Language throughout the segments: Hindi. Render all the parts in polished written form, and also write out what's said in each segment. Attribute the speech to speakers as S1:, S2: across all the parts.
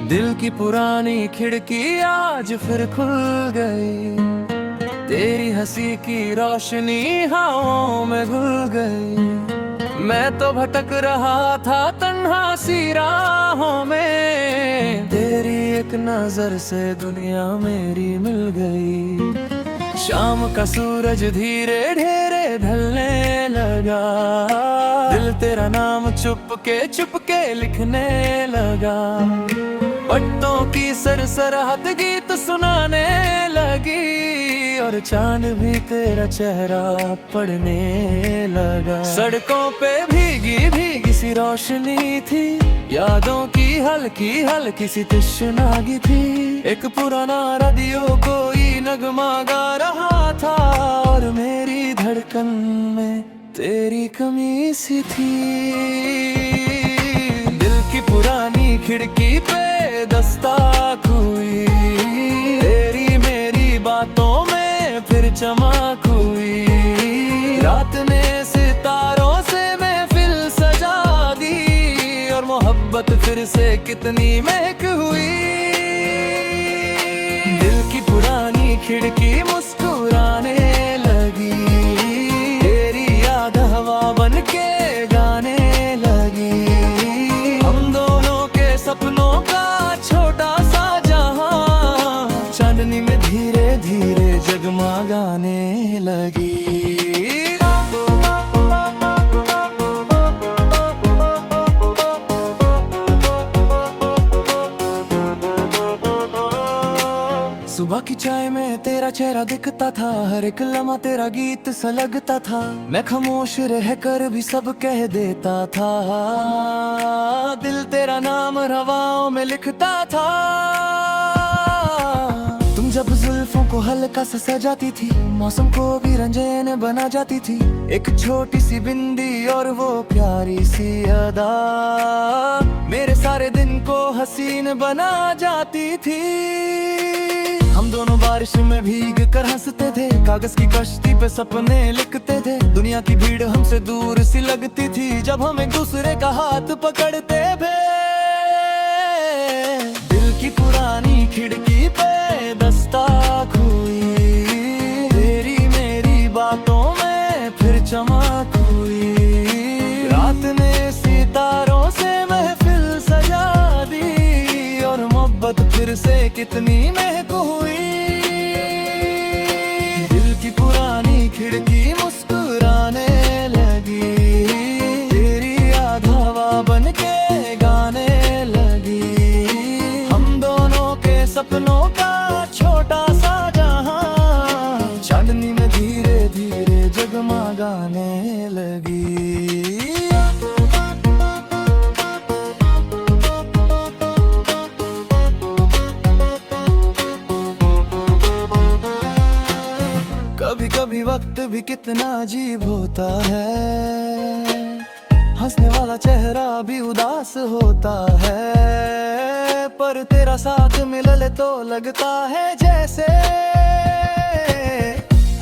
S1: दिल की पुरानी खिड़की आज फिर खुल गई, तेरी हंसी की रोशनी हवाओं में घुल गई। मैं तो भटक रहा था तन्हा सी राहों में, तेरी एक नजर से दुनिया मेरी मिल गई। शाम का सूरज धीरे धीरे ढलने लगा, दिल तेरा नाम चुपके लिखने लगा। पट्टों की सरसराहट गीत सुनाने लगी, और चांद भी तेरा चेहरा पढ़ने लगा। सड़कों पे भीगी भीगी सी रोशनी थी, यादों की हल्की हल्की सी तशनागी थी। एक पुराना रेडियो कोई नगमा गा रहा था, और मेरी धड़कन में तेरी कमी सी थी। दिल की पुरानी खिड़की पे दस्तक हुई, तेरी मेरी बातों में फिर चमक हुई। रात ने सितारों से महफिल सजा दी, और मोहब्बत फिर से कितनी महक हुई। दिल की पुरानी खिड़की मुस्कुराने लगी, तेरी याद हवा बन के गाने लगी। हम दोनों के सपनों का छोटा सा जहां, चांदनी में धीरे धीरे जगमगाने लगी। सुबह की चाय में तेरा चेहरा दिखता था, हर एक लम्हा तेरा गीत सा लगता था। मैं खामोश रह कर भी सब कह देता था, दिल तेरा नाम हवाओं में लिखता था। तुम जब जुल्फों को हल्का सा सजाती थी, मौसम को भी रंजीन बना जाती थी। एक छोटी सी बिंदी और वो प्यारी सी अदा, मेरे सारे दिन को हसीन बना जाती थी। हम दोनों बारिश में भीग कर हंसते थे, कागज की कश्ती पे सपने लिखते थे। दुनिया की भीड़ हमसे दूर सी लगती थी, जब हम एक दूसरे का हाथ पकड़ते थे। दिल की पुरानी खिड़की पे दस्तक हुई, तेरी मेरी बातों में फिर चमक हुई। रात ने सितारों से महफिल सजा दी, और मोहब्बत फिर से कितनी महक हुई। दिल की पुरानी खिड़की मुस्कुराने लगी, तेरी याद हवा बन के गाने लगी। हम दोनों के सपनों का छोटा सा जहां, चांदनी में धीरे धीरे जगमगाने लगी। कभी कभी वक्त भी कितना अजीब होता है, हंसने वाला चेहरा भी उदास होता है। पर तेरा साथ मिले तो लगता है जैसे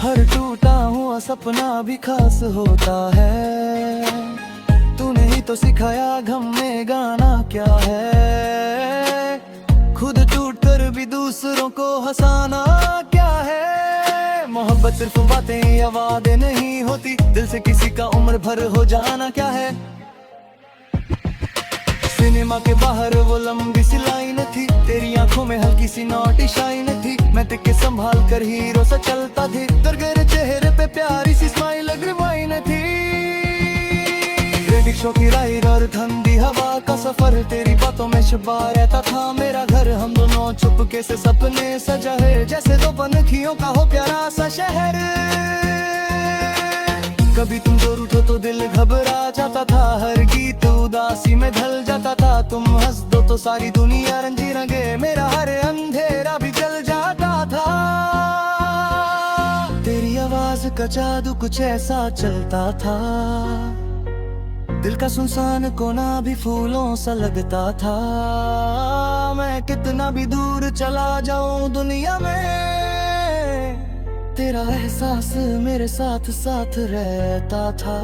S1: हर टूटा हुआ सपना भी खास होता है। तूने ही तो सिखाया गम में गाना क्या है, खुद टूट कर भी दूसरों को हंसाना क्या है। मोहब्बत सिर्फ बातें या वादे नहीं होती, दिल से किसी का उम्र भर हो जाना क्या है। सिनेमा के बाहर वो लंबी सी लाइन थी, तेरी आंखों में हल्की सी नॉटी शाइन थी। मैं टिके संभाल कर हीरो सा चलता थी, तेरे चेहरे पे प्यारी सी स्माइल रिवाइन थी। रिक्शों की राइड और ठंडी हवा का सफर, तेरी बातों में छुपा रहता था मेरा घर। हम दोनों चुपके से सपने सजाए, जैसे दो पनखियों का हो प्यारा सा शहर। कभी तुम जोर उठो तो दिल घबरा जाता था, हर गीत उदासी में ढल जाता था। तुम हंस दो तो सारी दुनिया रंजी रंगे, मेरा हर अंधेरा भी जल जाता था। तेरी आवाज का जादू कुछ ऐसा चलता था, दिल का सुनसान कोना भी फूलों सा लगता था। मैं कितना भी दूर चला जाऊं दुनिया में, तेरा एहसास मेरे साथ साथ रहता था।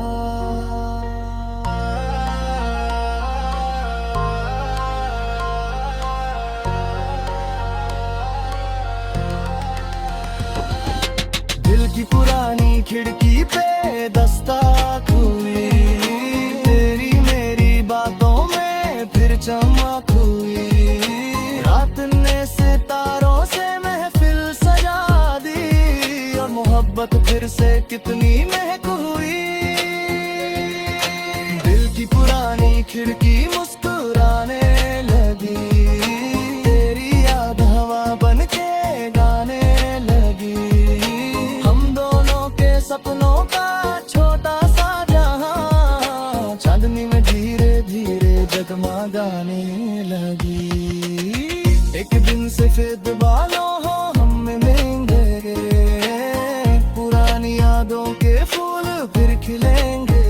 S2: की पुरानी खिड़की पे दस्तक हुई, तेरी मेरी बातों में फिर चमक हुई। रात ने सितारों से महफिल सजा दी और मोहब्बत फिर से कितनी महक हुई। दिल की पुरानी खिड़की मुस्कुराने लगी, तेरी याद हवा बन के गाने लगी। हम दोनों के सपनों का छोटा सा जहां चांदनी में धीरे धीरे जगमगाने लगी। एक दिन सफेद बालों हो हम मिलेंगे, पुरानी यादों के फूल फिर खिलेंगे।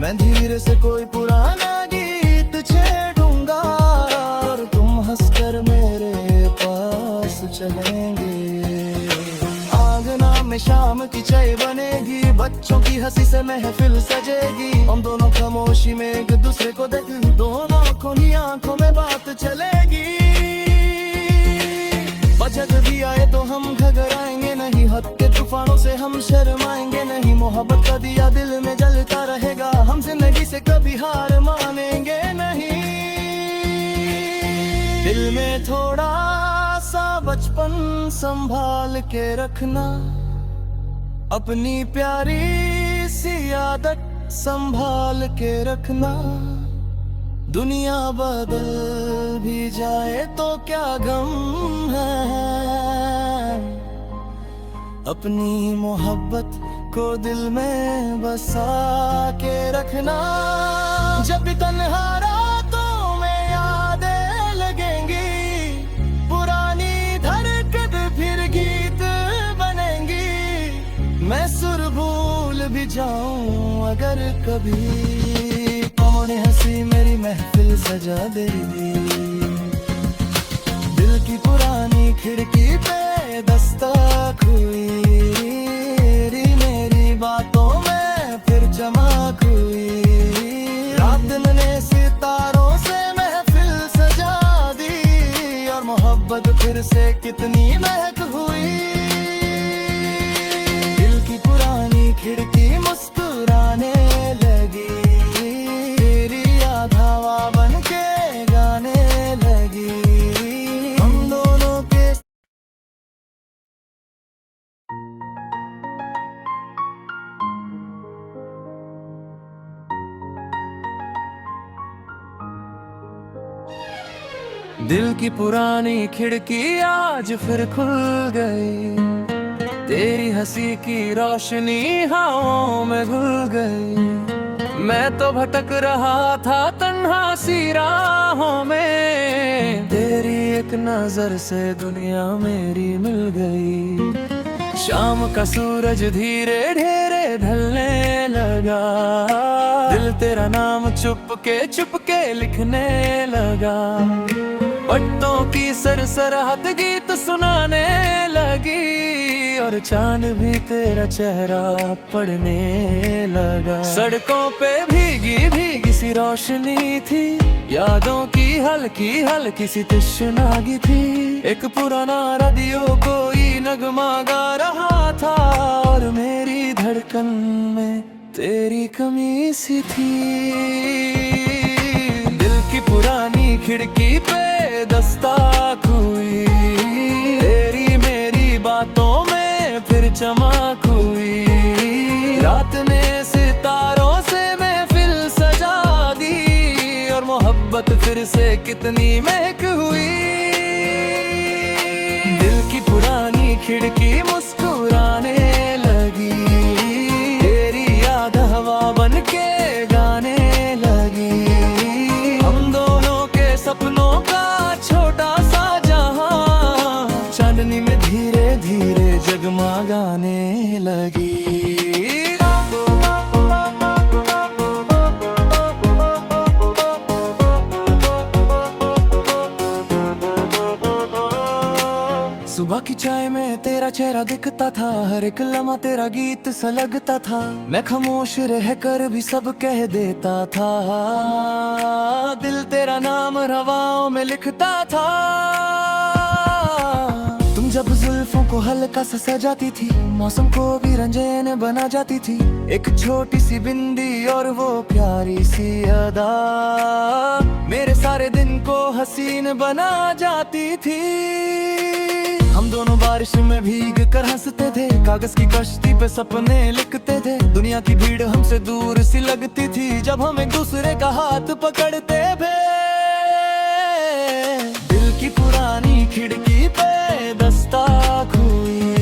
S2: मैं धीरे से कोई पुराना गीत छेड़ूंगा और तुम हंसकर मेरे पास चलेंगे। आंगना में शाम की चाय बनेगी, बच्चों की हंसी से महफिल सजेगी। हम दोनों खामोशी में एक दूसरे को देख, दोनों की आंखों में बात चलेगी। बजट भी आए तो हम घबराएंगे नहीं, हद के तूफानों से हम शर्माएंगे नहीं। मोहब्बत का दिया दिल में जलता रहेगा, हम जिंदगी से कभी हार मानेंगे नहीं। दिल में थोड़ा सा बचपन संभाल के रखना, अपनी प्यारी सी आदत संभाल के रखना। दुनिया बदल भी जाए तो क्या गम है, अपनी मोहब्बत को दिल में बसा के रखना। जब भी तन्हा रातों में यादें लगेंगी, पुरानी धड़कन फिर गीत बनेंगी। मैं सुर भूल भी जाऊं अगर कभी, कौन हंसी मेरी महफिल सजा देगी। दिल की पुरानी खिड़की पे दस्तक हुई, तेरी मेरी बातों में फिर चमक हुई। रात ने सितारों से महफिल सजा दी और मोहब्बत फिर से कितनी महक हुई। दिल की पुरानी खिड़की मुस्कुराने लगी, तेरी याद हवा बन के गाने लगी। हम दोनों के
S1: दिल की पुरानी खिड़की आज फिर खुल गई, तेरी हंसी की रोशनी हवाओं में घुल गई। मैं तो भटक रहा था तन्हा सी राहों में, तेरी एक नजर से दुनिया मेरी मिल गई। शाम का सूरज धीरे धीरे ढलने लगा, दिल तेरा नाम चुप के लिखने लगा। पट्टों की सरसराहट गीत सुनाने लगी और चांद भी तेरा चेहरा पढ़ने लगा। सड़कों पे भीगी भीगी सी रोशनी थी, यादों की हल्की सी तशनागी थी। एक पुराना रेडियो कोई नगमा गा रहा था और मेरी धड़कन में तेरी कमी सी थी। दिल की पुरानी खिड़की पे दस्तक हुई, तेरी मेरी बातों में फिर चमक हुई। रात ने सितारों से महफिल सजा दी और मोहब्बत फिर से कितनी महक हुई। दिल की पुरानी खिड़की मुस्कुराने लगी, तेरी याद हवा बन के गाने लगी। हम दोनों के सपनों का छोटा सा जहां चांदनी में धीरे धीरे जगमगाने लगी। सुबह की चाय में तेरा चेहरा दिखता था, हर एक लम्हा तेरा गीत सा लगता था। मैं खामोश रह कर भी सब कह देता था, दिल तेरा नाम हवाओं में लिखता था। तुम जब जुल्फ
S2: जुल्फों को हल्का सा सजाती थी, मौसम को भी रंजीन बना जाती थी। एक छोटी सी बिंदी और वो प्यारी सी अदा मेरे सारे दिन को हसीन बना जाती थी। हम दोनों बारिश में भीग कर हंसते थे, कागज की कश्ती पे सपने लिखते थे। दुनिया की भीड़ हमसे दूर सी लगती थी जब हम एक दूसरे का हाथ पकड़ते थे। दिल की पुरानी खिड़की पे दस्तक हुई,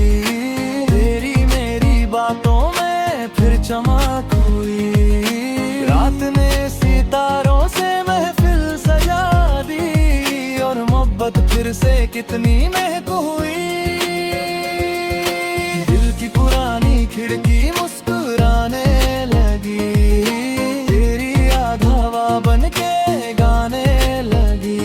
S2: तेरी मेरी बातों में फिर चमक हुई। रात ने सितारों से महफिल सजा दी और मोहब्बत फिर से कितनी महक हुई। दिल की पुरानी खिड़की मुस्कुराने लगी, तेरी याद हवा बन के गाने लगी।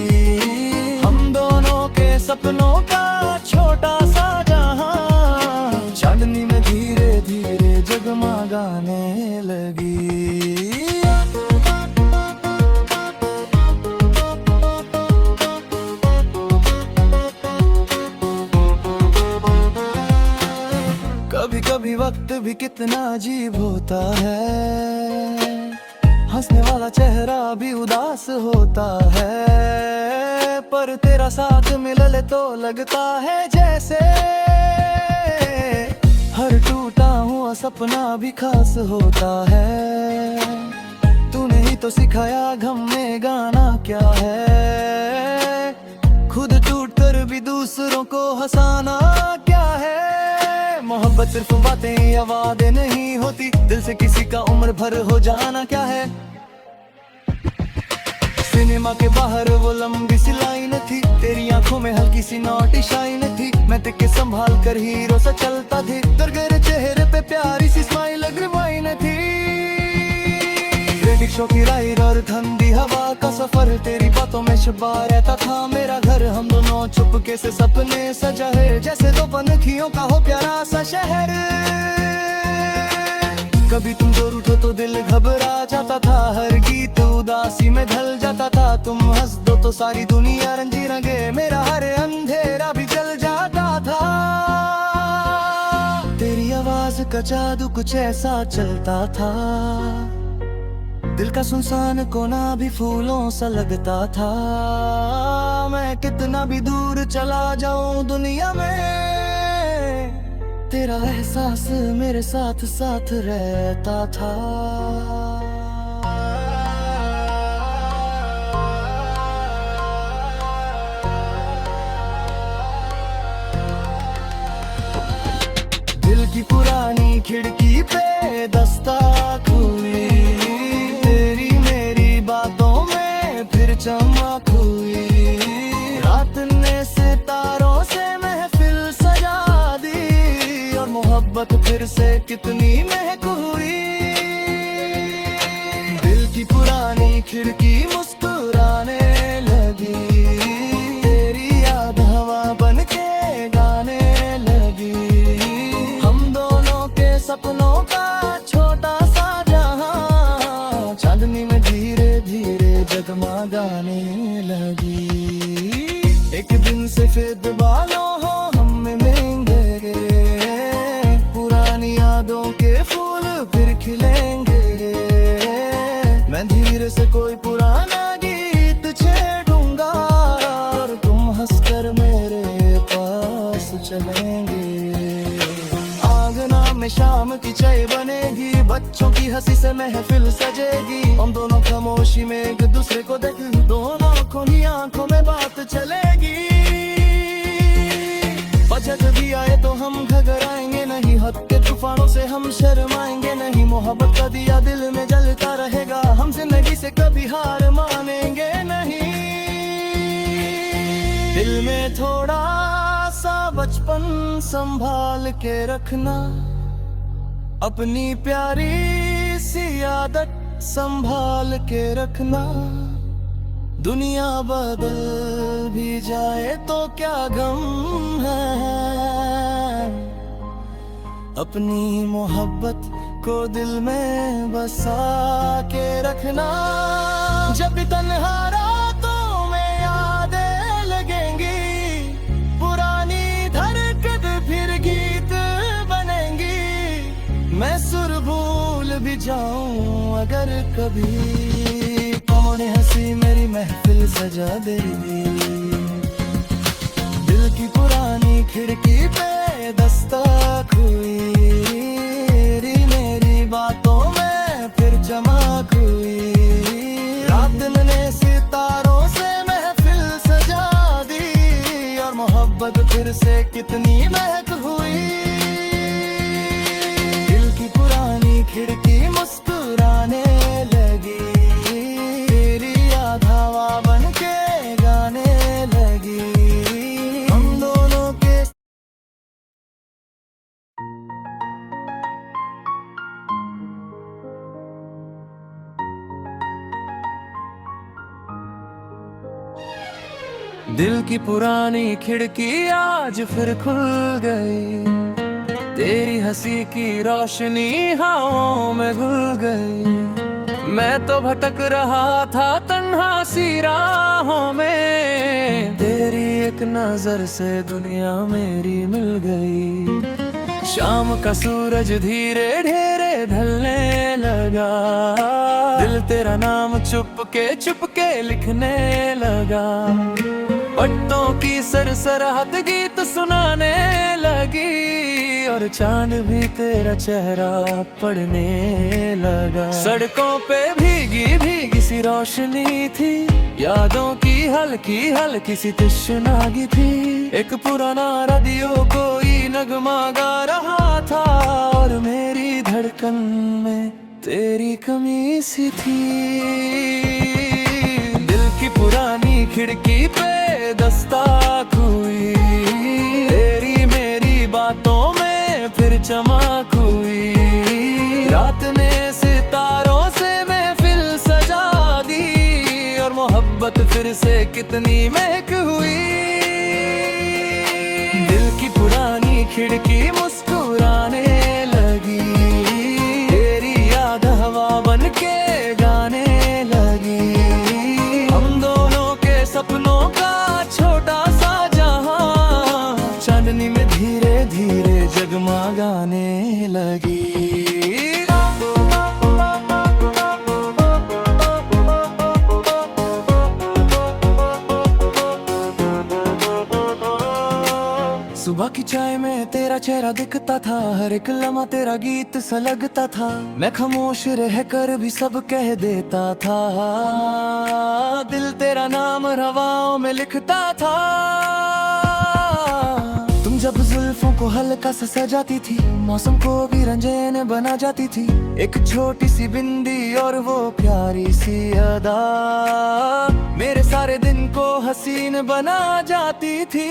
S2: हम दोनों के सपनों का छोटा सा जहां चांदनी में धीरे धीरे जगमगाने लगी। कभी कभी वक्त भी कितना अजीब होता है, हंसने वाला चेहरा भी उदास होता है। पर तेरा साथ मिले तो लगता है जैसे हर टूटा हुआ सपना भी खास होता है। तूने ही तो सिखाया गम में गाना क्या है, खुद टूट कर भी दूसरों को हंसाना क्या है। मोहब्बत सिर्फ बातें या वादे नहीं होती, दिल से किसी का उम्र भर हो जाना क्या है। सिनेमा के बाहर वो लंबी सी लाइन थी, तेरी आंखों में हल्की सी नॉटी शाइन थी। मैं तेरे संभाल कर हीरो सा चलता थी, तेरे चेहरे पे प्यारी सी स्माइल अग्रवाइन थी। क्रेडिट शो की राइड और ठंडी हवा का सफर, तेरी बातों में छुपा रहता था मेरा घर। हम दोनों चुपके से सपने सजाए जैसे दो पनखियों का हो प्यारा सा शहर। कभी तुम दूर उठो तो दिल घबरा जाता था, हर गीत उदासी में ढल जाता था। तुम हंस दो तो सारी दुनिया रंजी रंगे, मेरा हर अंधेरा भी जल जाता था। तेरी आवाज का जादू कुछ ऐसा चलता था, दिल का सुनसान कोना भी फूलों सा लगता था। मैं कितना भी दूर चला जाऊं दुनिया में, तेरा एहसास मेरे साथ साथ रहता था। दिल की पुरानी खिड़की पे दस्तक हुई, तेरी मेरी बातों में फिर चमक हुई। रात ने सितारों से महफिल सजा दी और मोहब्बत फिर से कितनी महक हुई। दिल की पुरानी खिड़की मुस्कुराने लगी, तेरी याद हवा बन के गाने लगी। हम दोनों के सपनों का छोटा सा जहां चांदनी में धीरे धीरे जगमगाने लगी। एक दिन से फिर दोबारा हो हम मिलेंगे, पुरानी यादों के फूल फिर खिलेंगे। मैं धीरे से कोई पुराना गीत छेड़ूंगा और तुम हंसकर मेरे पास चलेंगे। आंगना में शाम की चाय बनेगी, बच्चों की हंसी से महफिल सजेगी। हम दोनों खामोशी में एक दूसरे को देख, दोनों खुली आंखों में बात चलेगी। बचत भी आए तो हम घबराएंगे नहीं, हद के तूफानों से हम शर्माएंगे नहीं। मोहब्बत का दिया दिल में जलता रहेगा, हम जिंदगी से कभी हार मानेंगे नहीं। दिल में थोड़ा सा बचपन संभाल के रखना, अपनी प्यारी सी आदत संभाल के रखना। दुनिया बदल भी जाए तो क्या गम है, अपनी मोहब्बत को दिल में बसा के रखना। जब भी तन्हा रातों में यादें लगेंगी, पुरानी धड़कन जाऊं अगर कभी, कौन हंसी मेरी महफिल सजा देगी। दिल की पुरानी खिड़की पे दस्तक हुई, मेरी बातों में फिर चमक हुई। रात ने सितारों से महफिल सजा दी, और मोहब्बत फिर से कितनी महक हुई। दिल की पुरानी खिड़की मुस्कुराने लगी, तेरी याद हवा बन के गाने लगी। हम दोनों के
S1: दिल की पुरानी खिड़की आज फिर खुल गई, तेरी हंसी की रोशनी हवाओं में घुल गई। मैं तो भटक रहा था तन्हा सी राहों में, तेरी एक नजर से दुनिया मेरी मिल गई। शाम का सूरज धीरे धीरे ढलने लगा, दिल तेरा नाम चुप के लिखने लगा। पट्टों की सरसराहट गीत सुनाने लगी, और चांद भी तेरा चेहरा पढ़ने लगा। सड़कों पे भीगी भीगी सी रोशनी थी, यादों की हल्की हल्की सी तशनागी थी। एक पुराना रेडियो कोई नगमा गा रहा था, और मेरी धड़कन में तेरी कमी सी थी। दिल की पुरानी खिड़की पे दस्तक हुई, तेरी मेरी बातों में फिर चमक हुई। रात ने सितारों से महफिल सजा दी, और मोहब्बत फिर से कितनी महक हुई। दिल की पुरानी खिड़की मुस्कुराने लगी, तेरी याद हवा बन के गाने लगी। हम दोनों के सपनों का छोटा सा जहां, चांदनी में धीरे धीरे जगमगाने लगी। सुबह की चाय में तेरा चेहरा दिखता था, हर एक लम्हा तेरा गीत सा लगता था। मैं खामोश रह कर भी सब कह देता था, दिल तेरा नाम हवाओं में लिखता था। तुम जब जुल्फों को हल्का सा सजाती थी, मौसम को भी रंजीन बना जाती थी। एक छोटी सी बिंदी और वो प्यारी सी अदा, मेरे सारे दिन को हसीन बना जाती थी।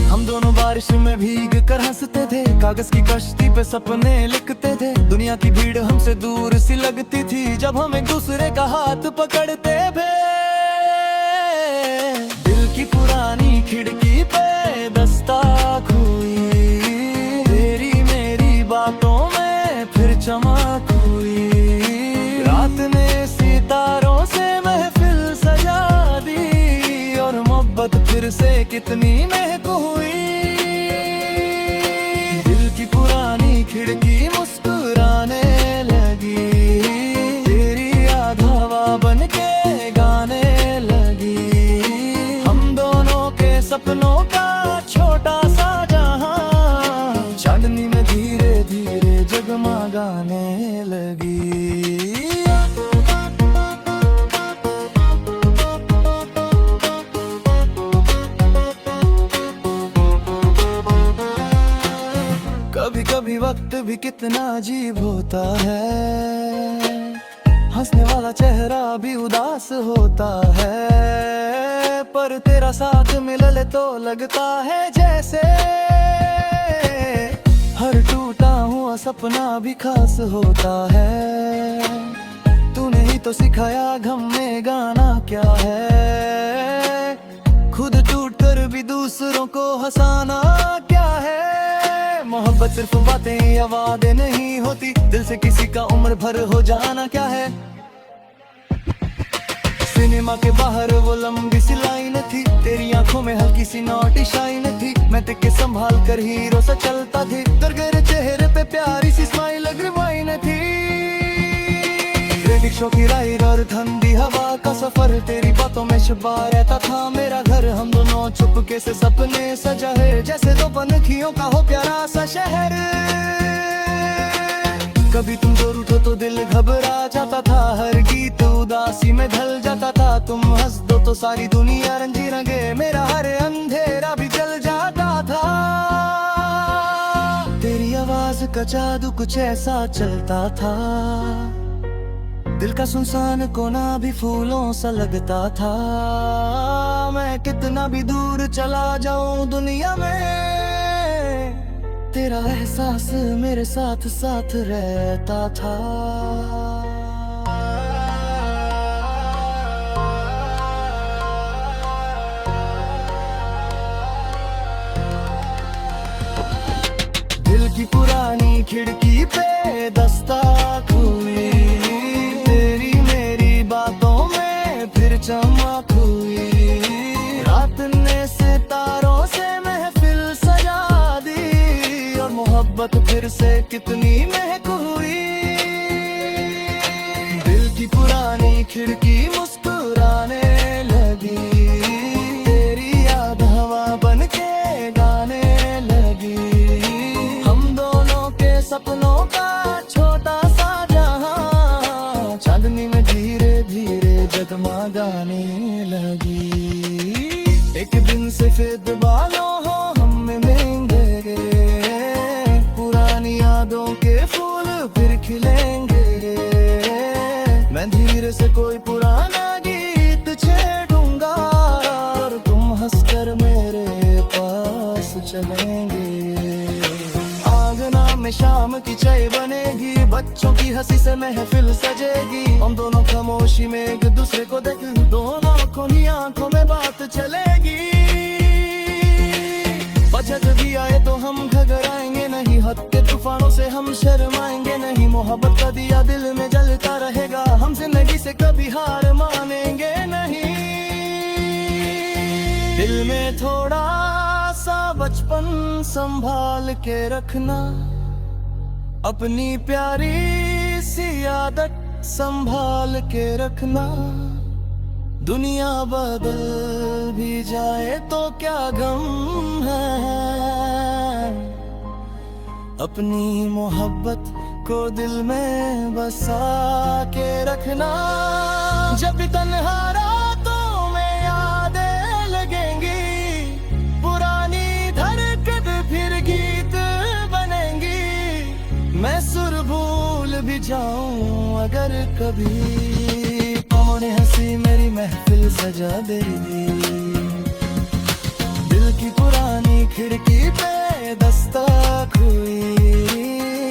S1: हम दोनों बारिश में भीग कर हंसते थे, कागज की कश्ती पे सपने लिखते थे। दुनिया की भीड़ हमसे दूर सी लगती थी, जब हम एक दूसरे का हाथ पकड़ते थे। दिल की पुरानी खिड़की पे दस्तक हुई, तेरी मेरी बातों में फिर चमक हुई। रात ने सितारों से महफिल सजा दी, और मोहब्बत फिर से कितनी महक हुई। दिल की पुरानी खिड़की मुस्कुराने लगी, तेरी याद हवा बन के गाने लगी। हम दोनों के सपनों का छोटा सा जहां, चांदनी में धीरे धीरे जगमगाने लगी। कभी कभी वक्त भी कितना अजीब होता है, हंसने वाला चेहरा भी उदास होता है। पर तेरा साथ मिले तो लगता है जैसे हर टूटा हुआ सपना भी खास होता है। तूने ही तो सिखाया गम में गाना क्या है, खुद टूट कर भी दूसरों को हंसाना क्या है। मोहब्बत सिर्फ बातें या वादे नहीं होती, दिल से किसी का उम्र भर हो जाना क्या है। सिनेमा के बाहर वो लंबी सी लाइन थी, तेरी आंखों में हल्की सी नोटी शाइन थी। मैं तेरे संभाल कर हीरो सा चलता थी, तेरे चेहरे पे प्यारी सी स्माइल रिवाइन थी।
S2: बारिशों की राइड और ठंडी हवा का सफर, तेरी बातों में छुपा रहता था मेरा घर। हम दोनों चुपके से सपने सजा है, जैसे दो पनखियों का हो प्यारा सा शहर। कभी तुम दूर उठो तो दिल घबरा जाता था, हर गीत उदासी में ढल जाता था। तुम हंस दो तो सारी दुनिया रंगी रंगे, मेरा हर अंधेरा भी जल जाता था। तेरी आवाज का जादू कुछ ऐसा चलता था, दिल का सुनसान कोना भी फूलों सा लगता था। मैं कितना भी दूर चला जाऊं दुनिया में, तेरा एहसास मेरे साथ साथ रहता था। दिल की पुरानी खिड़की पे दस्तक हुई, तेरी मेरी बातों में फिर चमक हुई। रात ने सितारों से महफिल सजा दी, और मोहब्बत फिर से कितनी महक हुई। दिल की पुरानी खिड़की मुस्कुराने लगी, तेरी याद हवा बन के गाने लगी। हम दोनों के सपनों का छोटा सा जहां, चांदनी में धीरे धीरे जगमगाने लगी। एक दिन से फिर बालों हो हम में महंगे, पुरानी यादों के फूल फिर खिलेंगे। मैं धीरे से कोई पुराना गीत छेड़ूंगा, और तुम हंसकर मेरे पास चलेंगे। आंगना में शाम की चाय बनेगी, बच्चों की हंसी से महफिल सजेगी। हम दोनों खामोशी में एक दूसरे को देख, दोनों को ही आंखों में बात चलेगी। बजट भी आए तो हम घबराएंगे नहीं, हद के तूफानों से हम शर्माएंगे नहीं। मोहब्बत का दिया दिल में जलता रहेगा, हम जिंदगी से कभी हार मानेंगे नहीं। दिल में थोड़ा सा बचपन संभाल के रखना, अपनी प्यारी सी आदत संभाल के रखना। दुनिया बदल भी जाए तो क्या गम है, अपनी मोहब्बत को दिल में बसा के रखना। जब भी तन्हा रातों में यादें लगेंगी, पुरानी धड़कन फिर गीत बनेंगी। मैं सुर भूल भी जाऊं अगर कभी, कौन हंसी मेरी महफिल सजा देगी। दिल की पुरानी खिड़की पे दस्तक हुई,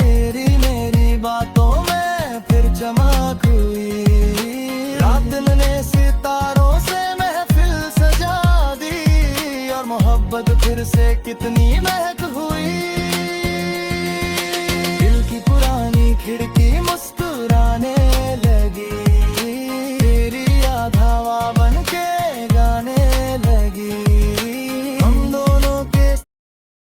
S2: तेरी मेरी बातों में फिर चमक हुई। रात ने सितारों से महफिल सजा दी, और मोहब्बत फिर से कितनी महक हुई।